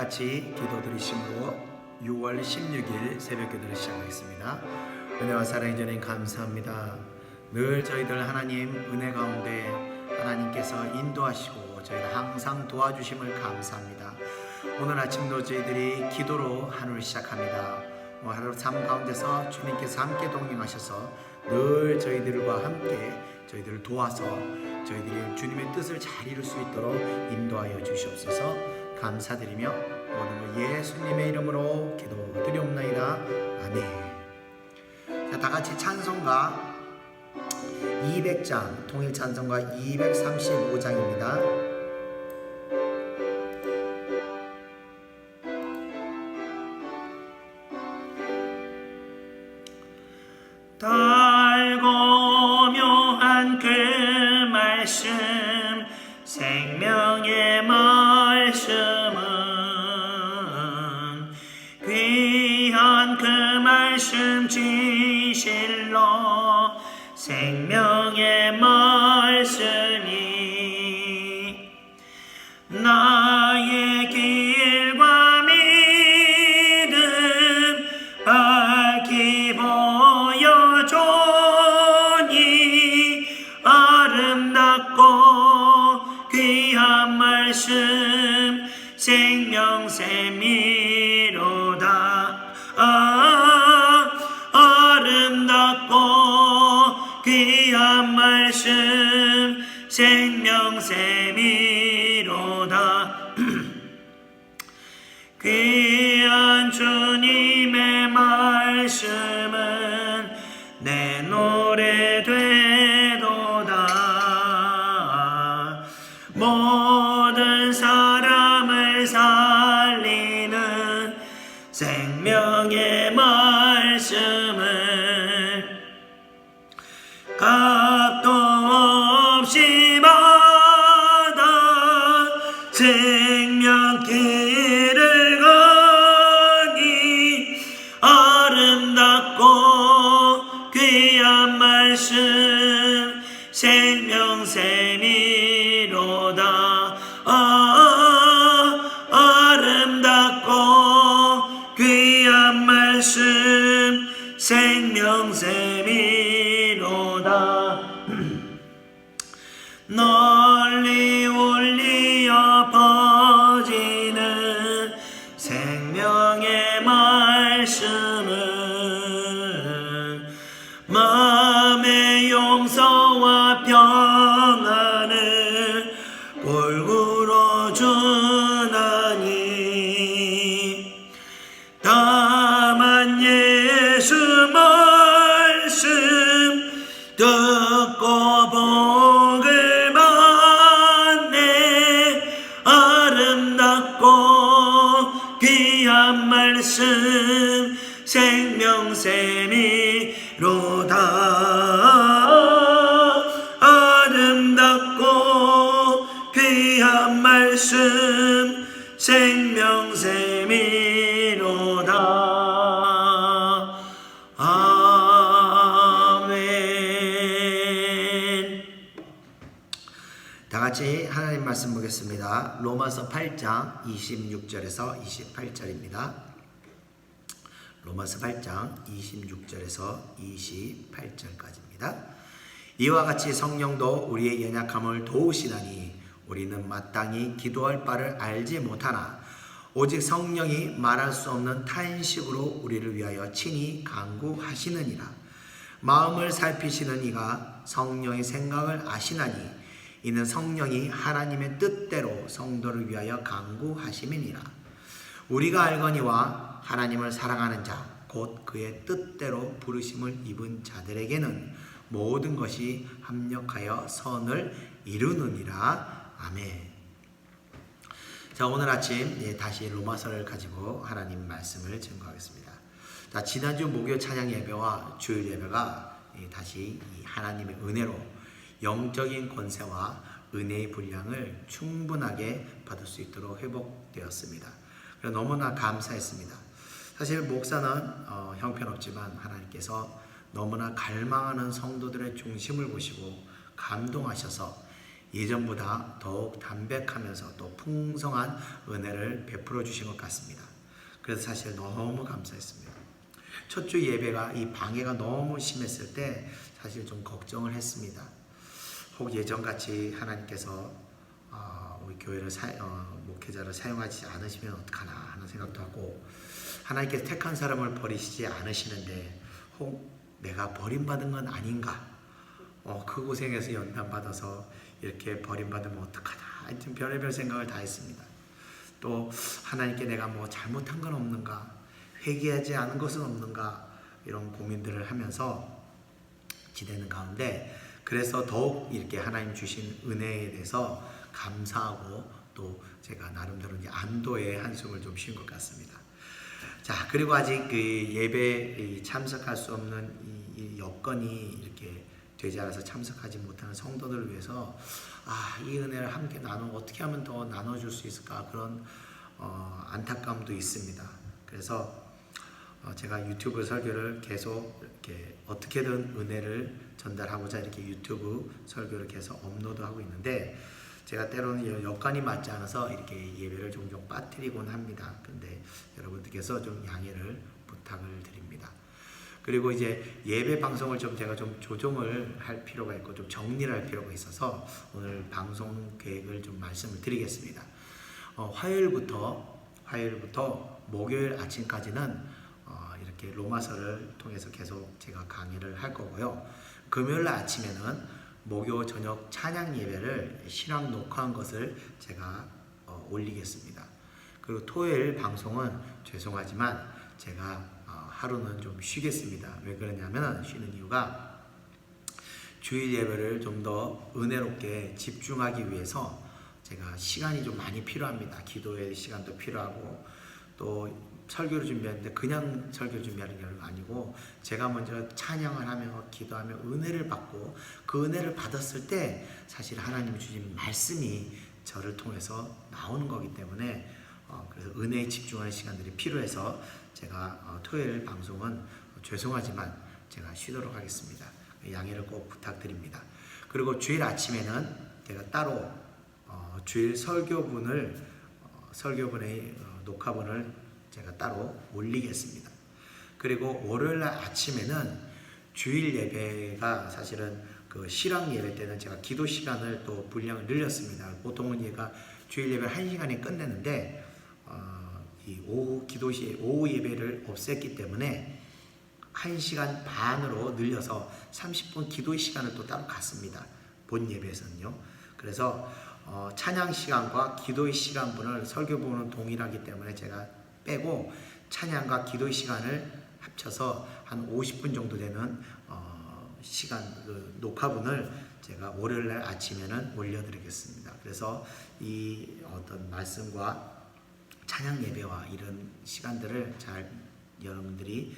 같이 기도 드리심으로 6월 16일 새벽 기도를 시작하겠습니다. 은혜와 사랑의 주님 감사합니다. 늘 저희들 하나님 은혜 가운데 하나님께서 인도하시고 저희를 항상 도와주심을 감사합니다. 오늘 아침도 저희들이 기도로 하루를 시작합니다. 하루 삶 가운데서 주님께서 함께 동행하셔서 늘 저희들과 함께 저희들을 도와서 저희들이 주님의 뜻을 잘 이룰 수 있도록 인도하여 주시옵소서. 감사드리며 모든 것 예수님의 이름으로 기도드리옵나이다. 아멘. 자, 다같이 찬송가 200장 통일 찬송가 235장입니다. 달고 묘한 그 말씀 생명의 말씀은 귀한 그 말씀 진실로 생명의 말씀이 나의 길과 믿음 밝히 보여주니 아름답고 귀한 말씀 생명샘이로다. 아름답고 귀한 말씀 생명샘이로다. 귀한 주님의 말씀은 내 노래 되도다. 모든 사람을 살리는 생명의 말씀을 값도 없이 받아 생명길을 가니 아름답고 귀한 말씀 생명샘이로다. 아름답고 귀한 말씀 생명샘이로다. 널리 울리어 퍼지는 생명의 말씀은 마음의 용서와 평안을 골고루 주나니 다만 예수 말씀 듣고 복을 받네. 아름답고 귀한 말씀 생명샘이로다. 아름답고 귀한 말씀 생명샘이로다. 아멘. 다같이 하나님 말씀 보겠습니다. 로마서 8장 26절에서 28절입니다. 로마서 8장 26절에서 28절까지입니다. 이와 같이 성령도 우리의 연약함을 도우시나니 우리는 마땅히 기도할 바를 알지 못하나 오직 성령이 말할 수 없는 탄식으로 우리를 위하여 친히 간구하시느니라. 마음을 살피시는 이가 성령의 생각을 아시나니 이는 성령이 하나님의 뜻대로 성도를 위하여 간구하심이니라. 우리가 알거니와 하나님을 사랑하는 자 곧 그의 뜻대로 부르심을 입은 자들에게는 모든 것이 합력하여 선을 이루느니라. 아멘. 자, 오늘 아침 다시 로마서를 가지고 하나님 말씀을 증거하겠습니다. 자, 지난주 목요 찬양 예배와 주일 예배가 다시 하나님의 은혜로 영적인 권세와 은혜의 분량을 충분하게 받을 수 있도록 회복되었습니다. 그래서 너무나 감사했습니다. 사실 목사는 형편없지만 하나님께서 너무나 갈망하는 성도들의 중심을 보시고 감동하셔서 예전보다 더욱 담백하면서 또 풍성한 은혜를 베풀어 주신 것 같습니다. 그래서 사실 너무 감사했습니다. 첫 주 예배가 이 방해가 너무 심했을 때 사실 좀 걱정을 했습니다. 혹 예전같이 하나님께서 우리 교회를 목회자를 사용하지 않으시면 어떡하나 하는 생각도 하고, 하나님께서 택한 사람을 버리시지 않으시는데 혹 내가 버림받은 건 아닌가, 그 고생에서 연단받아서 이렇게 버림받으면 어떡하나, 하여튼 별의별 생각을 다 했습니다. 또 하나님께 내가 뭐 잘못한 건 없는가, 회개하지 않은 것은 없는가, 이런 고민들을 하면서 지내는 가운데, 그래서 더욱 이렇게 하나님 주신 은혜에 대해서 감사하고 또 제가 나름대로 이제 안도의 한숨을 좀 쉰 것 같습니다. 자, 그리고 아직 그 예배에 참석할 수 없는 이 여건이 이렇게 되지 않아서 참석하지 못하는 성도들을 위해서 이 은혜를 함께 어떻게 하면 더 나눠줄 수 있을까, 그런 안타까움도 있습니다. 그래서 제가 유튜브 설교를 계속 이렇게 어떻게든 은혜를 전달하고자 이렇게 유튜브 설교를 계속 업로드하고 있는데, 제가 때로는 여건이 맞지 않아서 이렇게 예배를 종종 빠뜨리곤 합니다. 근데 여러분들께서 좀 양해를 부탁을 드립니다. 그리고 이제 예배 방송을 제가 좀 조정을 할 필요가 있고 좀 정리를 할 필요가 있어서 오늘 방송 계획을 좀 말씀을 드리겠습니다. 화요일부터 목요일 아침까지는 이렇게 로마서를 통해서 계속 제가 강의를 할 거고요. 금요일 아침에는 목요 저녁 찬양 예배를 실황 녹화한 것을 제가 올리겠습니다. 그리고 토요일 방송은 죄송하지만 제가 하루는 좀 쉬겠습니다. 왜 그러냐면, 쉬는 이유가 주일 예배를 좀 더 은혜롭게 집중하기 위해서 제가 시간이 좀 많이 필요합니다. 기도의 시간도 필요하고, 또 설교를 준비하는데 그냥 설교를 준비하는 게 아니고, 제가 먼저 찬양을 하며 기도하며 은혜를 받고, 그 은혜를 받았을 때 사실 하나님이 주신 말씀이 저를 통해서 나오는 거기 때문에 그래서 은혜에 집중하는 시간들이 필요해서 제가 토요일 방송은 죄송하지만 제가 쉬도록 하겠습니다. 양해를 꼭 부탁드립니다. 그리고 주일 아침에는 제가 따로 주일 설교분의 녹화본을 제가 따로 올리겠습니다. 그리고 월요일 아침에는 주일 예배가 사실은 그 실황 예배 때는 제가 기도 시간을 또 분량을 늘렸습니다. 보통은 얘가 주일 예배를 1시간에 끝내는데 이 오후 예배를 없앴기 때문에 1시간 반으로 늘려서 30분 기도의 시간을 또 따로 갖습니다. 본 예배에서는요. 그래서 찬양 시간과 기도의 시간분을 설교분은 동일하기 때문에 제가 빼고 찬양과 기도의 시간을 합쳐서 한 50분 정도 되는 시간 녹화분을 제가 월요일날 아침에는 올려드리겠습니다. 그래서 이 어떤 말씀과 찬양 예배와 이런 시간들을 잘 여러분들이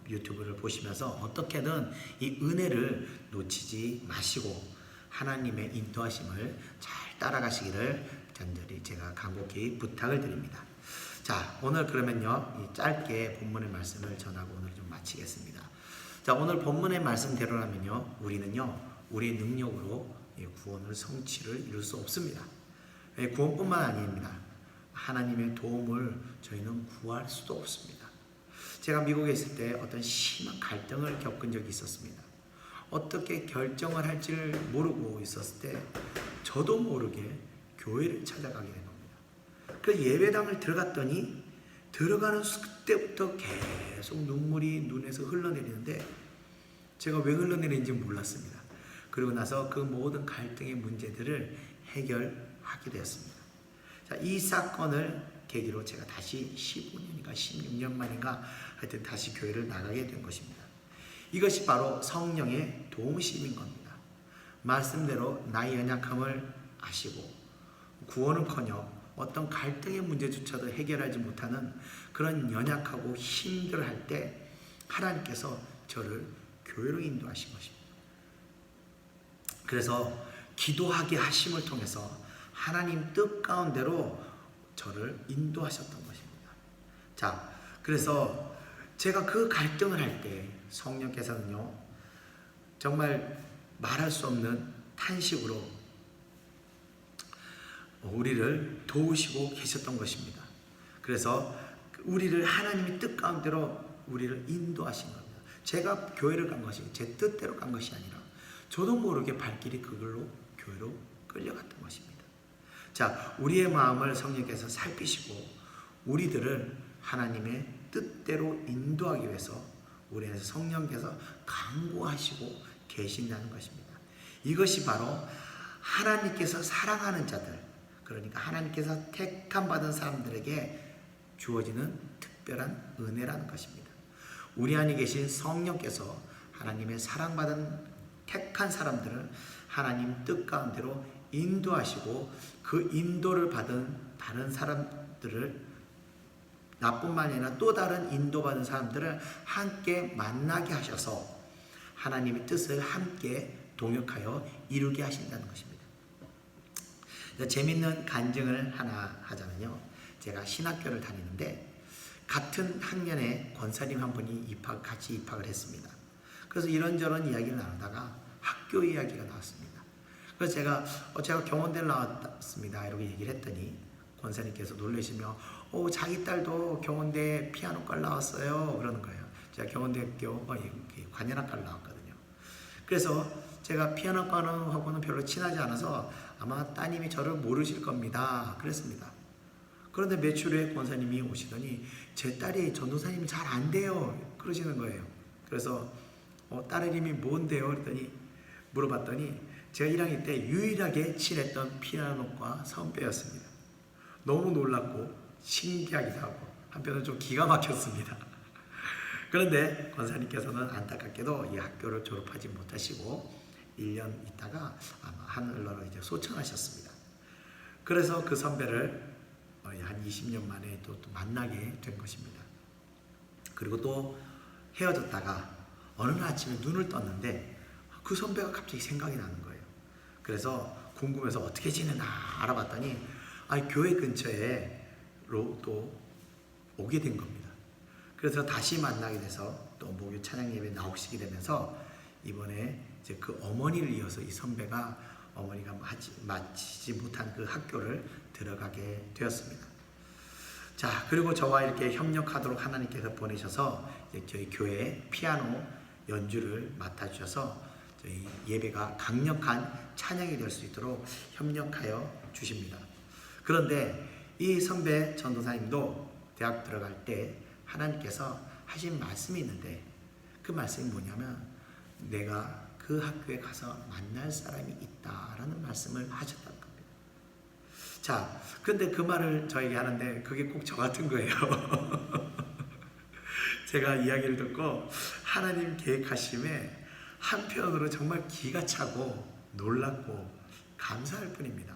유튜브를 보시면서 어떻게든 이 은혜를 놓치지 마시고 하나님의 인도하심을 잘 따라가시기를 간절히 제가 간곡히 부탁을 드립니다. 자, 오늘 그러면요, 짧게 본문의 말씀을 전하고 오늘 좀 마치겠습니다. 자, 오늘 본문의 말씀대로라면요, 우리는요, 우리의 능력으로 구원을 성취를 이룰 수 없습니다. 구원뿐만 아닙니다. 하나님의 도움을 저희는 구할 수도 없습니다. 제가 미국에 있을 때 어떤 심한 갈등을 겪은 적이 있었습니다. 어떻게 결정을 할지를 모르고 있었을 때 저도 모르게 교회를 찾아가게 된 겁니다. 그 예배당을 들어갔더니 들어가는 그때부터 계속 눈물이 눈에서 흘러내리는데 제가 왜 흘러내리는지 몰랐습니다. 그리고 나서 그 모든 갈등의 문제들을 해결하게 되었습니다. 자, 이 사건을 계기로 제가 다시 15년인가 16년 만인가 하여튼 다시 교회를 나가게 된 것입니다. 이것이 바로 성령의 도우심인 겁니다. 말씀대로 나의 연약함을 아시고 구원은커녕 어떤 갈등의 문제조차도 해결하지 못하는 그런 연약하고 힘들어할 때 하나님께서 저를 교회로 인도하신 것입니다. 그래서 기도하게 하심을 통해서 하나님 뜻 가운데로 저를 인도하셨던 것입니다. 자, 그래서 제가 그 갈등을 할 때 성령께서는요, 정말 말할 수 없는 탄식으로 우리를 도우시고 계셨던 것입니다. 그래서 우리를 하나님의 뜻 가운데로 우리를 인도하신 겁니다. 제가 교회를 간 것이 제 뜻대로 간 것이 아니라 저도 모르게 발길이 그걸로 교회로 끌려갔던 것입니다. 자, 우리의 마음을 성령께서 살피시고 우리들을 하나님의 뜻대로 인도하기 위해서 우리 안에서 성령께서 강구하시고 계신다는 것입니다. 이것이 바로 하나님께서 사랑하는 자들, 그러니까 하나님께서 택함 받은 사람들에게 주어지는 특별한 은혜라는 것입니다. 우리 안에 계신 성령께서 하나님의 사랑받은 택한 사람들을 하나님 뜻 가운데로 인도하시고 그 인도를 받은 다른 사람들을 나뿐만 아니라 또 다른 인도받은 사람들을 함께 만나게 하셔서 하나님의 뜻을 함께 동역하여 이루게 하신다는 것입니다. 재밌는 간증을 하나 하자면요. 제가 신학교를 다니는데 같은 학년에 권사님 한 분이 같이 입학을 했습니다. 그래서 이런저런 이야기를 나누다가 학교 이야기가 나왔습니다. 그래서 제가 경원대를 나왔습니다. 이렇게 얘기를 했더니 권사님께서 놀라시며 자기 딸도 경원대 피아노과를 나왔어요. 그러는 거예요. 제가 경원대학교 관현악과를 나왔거든요. 그래서 제가 피아노과하고는 별로 친하지 않아서 아마 따님이 저를 모르실 겁니다. 그랬습니다. 그런데 며칠 후에 권사님이 오시더니 제 딸이 전도사님이 잘 안 돼요. 그러시는 거예요. 그래서 딸 이름이 뭔데요? 그랬더니 물어봤더니 제가 1학년 때 유일하게 친했던 피아노과 선배였습니다. 너무 놀랍고 신기하기도 하고 한편으로 좀 기가 막혔습니다. 그런데 권사님께서는 안타깝게도 이 학교를 졸업하지 못하시고 1년 있다가 아마 하늘나라로 이제 소천하셨습니다. 그래서 그 선배를 한 20년 만에 또 만나게 된 것입니다. 그리고 또 헤어졌다가 어느 날 아침에 눈을 떴는데 그 선배가 갑자기 생각이 나는 거예요. 그래서 궁금해서 어떻게 지내나 알아봤더니 교회 근처에로 또 오게 된 겁니다. 그래서 다시 만나게 돼서 또 목요 찬양 예배 나오시게 되면서 이번에 이제 그 어머니를 이어서 이 선배가 어머니가 마치지 못한 그 학교를 들어가게 되었습니다. 자, 그리고 저와 이렇게 협력하도록 하나님께서 보내셔서 이제 저희 교회 피아노 연주를 맡아주셔서 저희 예배가 강력한 찬양이 될 수 있도록 협력하여 주십니다. 그런데 이 선배 전도사님도 대학 들어갈 때 하나님께서 하신 말씀이 있는데 그 말씀이 뭐냐면 내가 그 학교에 가서 만날 사람이 있다라는 말씀을 하셨다는 겁니다. 자, 근데 그 말을 저에게 하는데 그게 꼭 저 같은 거예요. 제가 이야기를 듣고 하나님 계획하심에 한편으로 정말 기가 차고 놀랍고 감사할 뿐입니다.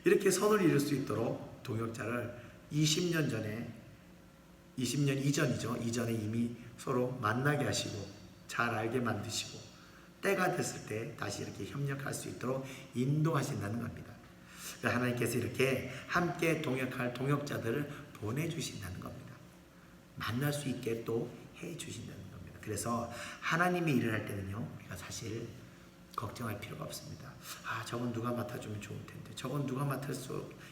이렇게 선을 이룰 수 있도록 동역자를 20년 이전이죠. 이전에 이미 서로 만나게 하시고 잘 알게 만드시고 때가 됐을 때 다시 이렇게 협력할 수 있도록 인도하신다는 겁니다. 하나님께서 이렇게 함께 동역할 동역자들을 보내주신다는 겁니다. 만날 수 있게 또 해주신다는 겁니다. 그래서 하나님이 일을 할 때는요, 우리가 사실 걱정할 필요가 없습니다. 저건 누가 맡아주면 좋을 텐데, 저건 누가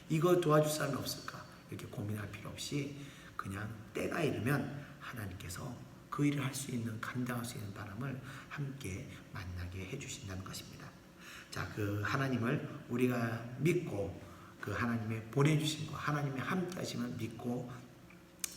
이거 도와줄 사람이 없을까? 이렇게 고민할 필요 없이 그냥 때가 이르면 하나님께서 그 일을 할 수 있는, 감당할 수 있는 바람을 함께 만나게 해주신다는 것입니다. 자, 그 하나님을 우리가 믿고 그 하나님의 보내주신 거, 하나님의 함께 하심을 믿고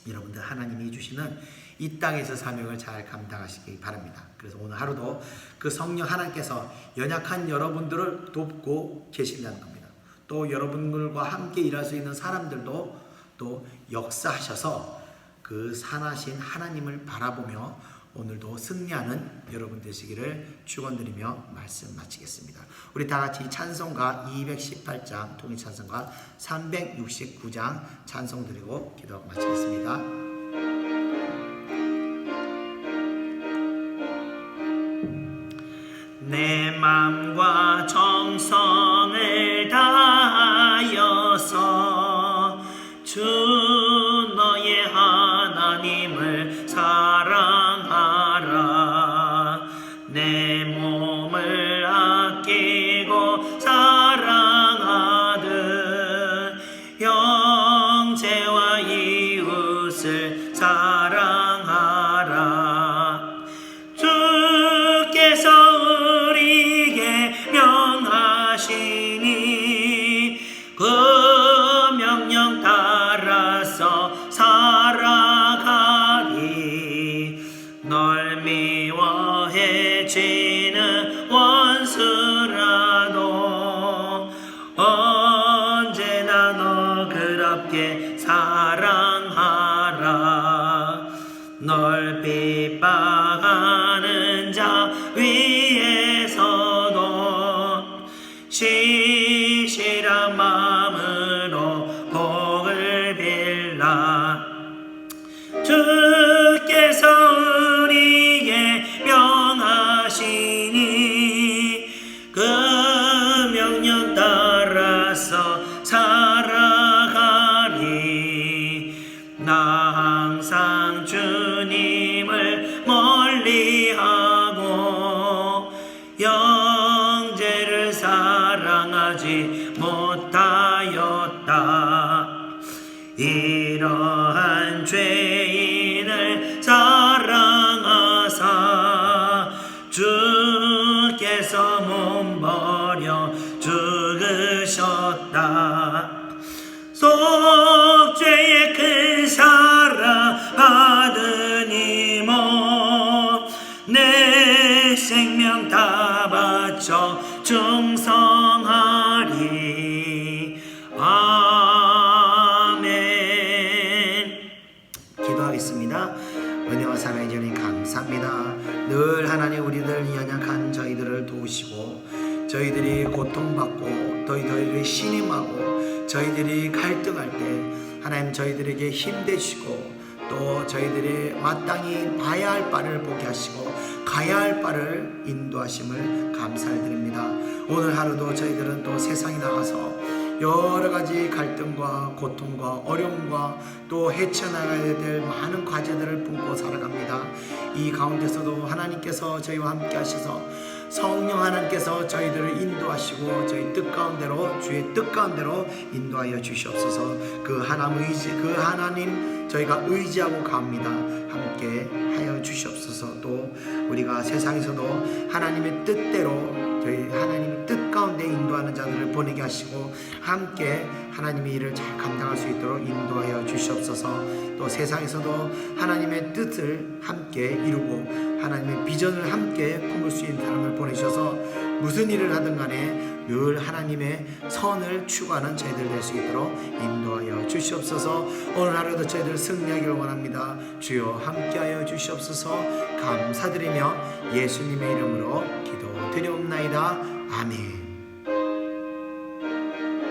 여러분들 하나님이 주시는 이 땅에서 사명을 잘 감당하시기 바랍니다. 그래서 오늘 하루도 그 성령 하나님께서 연약한 여러분들을 돕고 계신다는 겁니다. 또 여러분들과 함께 일할 수 있는 사람들도 또 역사하셔서 그 산하신 하나님을 바라보며 오늘도 승리하는 여러분 되시기를 축원드리며 말씀 마치겠습니다. 우리 다 같이 찬송가 218장 통일 찬송가 369장 찬송 드리고 기도하고 마치겠습니다. 내 맘과 정성을 다하여서 주 너의 하나님을 사랑하라. 내 몸을 아끼고 사랑하듯 것을 사랑하라. 주께서 우리에게 명하시니 그 명령 따라서 살아가리. 널 미워해지는 원수라도 언제나 너 그렇게 사랑하라. 널 핍박하는 자 위에서도 시실한 마음으로 복을 빌라. 주께서 우리에게 명하시니 그 명령 따라서 살아가리. 나 항상 주님을 멀리하고 형제를 사랑하지 못하였다. 이러한 죄인을 사랑하사 주께서 몸버려 죽으셨다. 속죄의 큰 사랑 받으니 내 생명 다 바쳐 충성하리. 아멘. 기도하겠습니다. 은혜와 사랑의 주님 감사합니다. 늘 하나님 우리들 연약한 저희들을 도우시고 저희들이 고통받고 저희들이 신임하고 저희들이 갈등할 때 하나님 저희들에게 힘내시고 또 저희들이 마땅히 봐야 할 바를 보게 하시고 가야 할 바를 인도하심을 감사드립니다. 오늘 하루도 저희들은 또 세상에 나가서 여러 가지 갈등과 고통과 어려움과 또 헤쳐나가야 될 많은 과제들을 품고 살아갑니다. 이 가운데서도 하나님께서 저희와 함께 하셔서 성령 하나님께서 저희들을 인도하시고 저희 뜻 가운데로 주의 뜻 가운데로 인도하여 주시옵소서. 그 하나님 저희가 의지하고 갑니다. 함께 하여 주시옵소서. 또 우리가 세상에서도 하나님의 뜻대로 저희 하나님의 뜻 가운데 인도하는 자들을 보내게 하시고 함께 하나님의 일을 잘 감당할 수 있도록 인도하여 주시옵소서. 또 세상에서도 하나님의 뜻을 함께 이루고 하나님의 비전을 함께 품을 수 있는 사람을 보내셔서 무슨 일을 하든 간에 늘 하나님의 선을 추구하는 저희들 될 수 있도록 인도하여 주시옵소서. 오늘 하루도 저희들 승리하기를 원합니다. 주여 함께하여 주시옵소서. 감사드리며 예수님의 이름으로 기도드리옵나이다. 아멘.